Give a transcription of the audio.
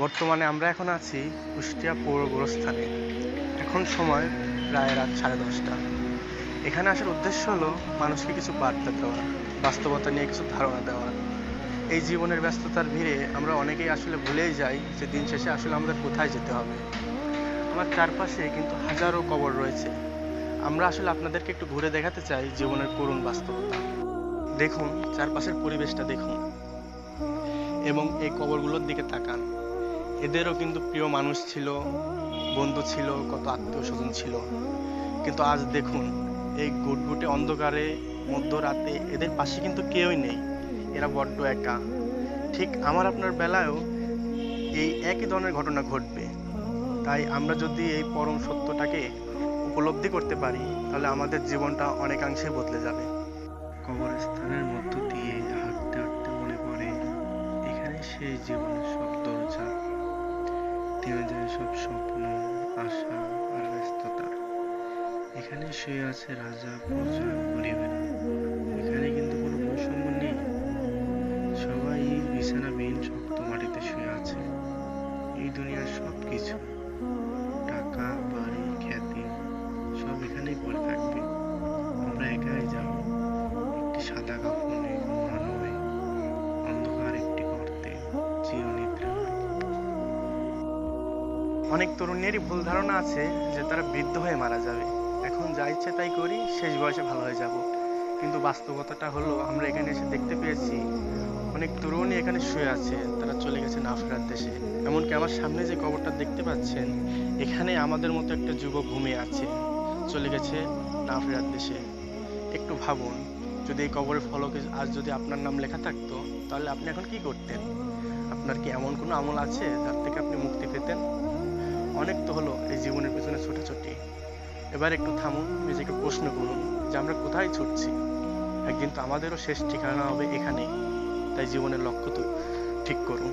বর্তমানে আমরা এখন আছি কুষ্টিয়া পৌর গোরস্থানে। এখন সময় প্রায় রাত 10:30। এখানে আসার উদ্দেশ্য হলো মানুষকে কিছু বার্তা দেওয়া, বাস্তবতা নিয়ে কিছু ধারণা দেওয়া। এই জীবনের ব্যস্ততার ভিড়ে আমরা অনেকেই আসলে ভুলেই যাই যে দিন শেষে আসলে আমাদের কোথায় যেতে হবে। আমার চারপাশে কিন্তু হাজারো কবর রয়েছে। আমরা আসলে আপনাদেরকে একটু ঘুরে দেখাতে চাই জীবনের করুণ বাস্তবতা। দেখুন, চারপাশের পরিবেশটা দেখুন এবং এই কবরগুলোর দিকে তাকান। এদেরও কিন্তু প্রিয় মানুষ ছিল, বন্ধু ছিল, কত আত্মীয় স্বজন ছিল। কিন্তু আজ দেখুন, এই ঘুটঘুটে অন্ধকারে মধ্যরাতে এদের পাশে কিন্তু কেউই নেই। এরা বড্ড একা। ঠিক আমার আপনার বেলায়ও এই একই ধরনের ঘটনা ঘটবে। তাই আমরা যদি এই পরম সত্যটাকে উপলব্ধি করতে পারি, তাহলে আমাদের জীবনটা অনেকাংশে বদলে যাবে। কবরস্থানের মধ্য দিয়ে হাঁটতে হাঁটতে মনে পড়ে এখানে সেই জীবনের সব দরজা থেমে যায়, সব স্বপ্ন, আশা আর ব্যস্ততা। এখানে শুয়ে আছে রাজা, প্রজা, গরিবেরা। এখানে কিন্তু কোনো বৈষম্য নেই। সবাই বিছানাবিহীন শক্ত মাটিতে শুয়ে আছে। এই দুনিয়ার সব কিছু, টাকা, বাড়ি, খ্যাতি, সব এখানেই পড়ে থাকবে। আমরা একাই যাবো একটি সাদা কাফনে মোড়ানো হয়ে, অন্ধকার একটি গর্তে চিরনিদ্রা। অনেক তরুণেরই ভুল ধারণা আছে যে তারা বৃদ্ধ হয়ে মারা যাবে। এখন যা ইচ্ছে তাই করি, শেষ বয়সে ভালো হয়ে যাব। কিন্তু বাস্তবতাটা হলো, আমরা এখানে এসে দেখতে পেয়েছি অনেক তরুণই এখানে শুয়ে আছে, তারা চলে গেছে না ফেরার দেশে। এমনকি আমার সামনে যে কবরটা দেখতে পাচ্ছেন, এখানে আমাদের মতো একটা যুবক ঘুমিয়ে আছে, চলে গেছে না ফেরার দেশে। একটু ভাবুন, যদি এই কবরের ফলকে আজ যদি আপনার নাম লেখা থাকতো, তাহলে আপনি এখন কি করতেন? আপনার কি এমন কোনো আমল আছে যার থেকে আপনি মুক্তি পেতেন? অনেক তো হলো এই জীবনের পেছনে ছোটাছুটি। এবার একটু থামুন, নিজেকে প্রশ্ন করুন যে আমরা কোথায় ছুটছি। একদিন তো আমাদেরও শেষ ঠিকানা হবে এখানেই। তাই জীবনের লক্ষ্য তো ঠিক করুন।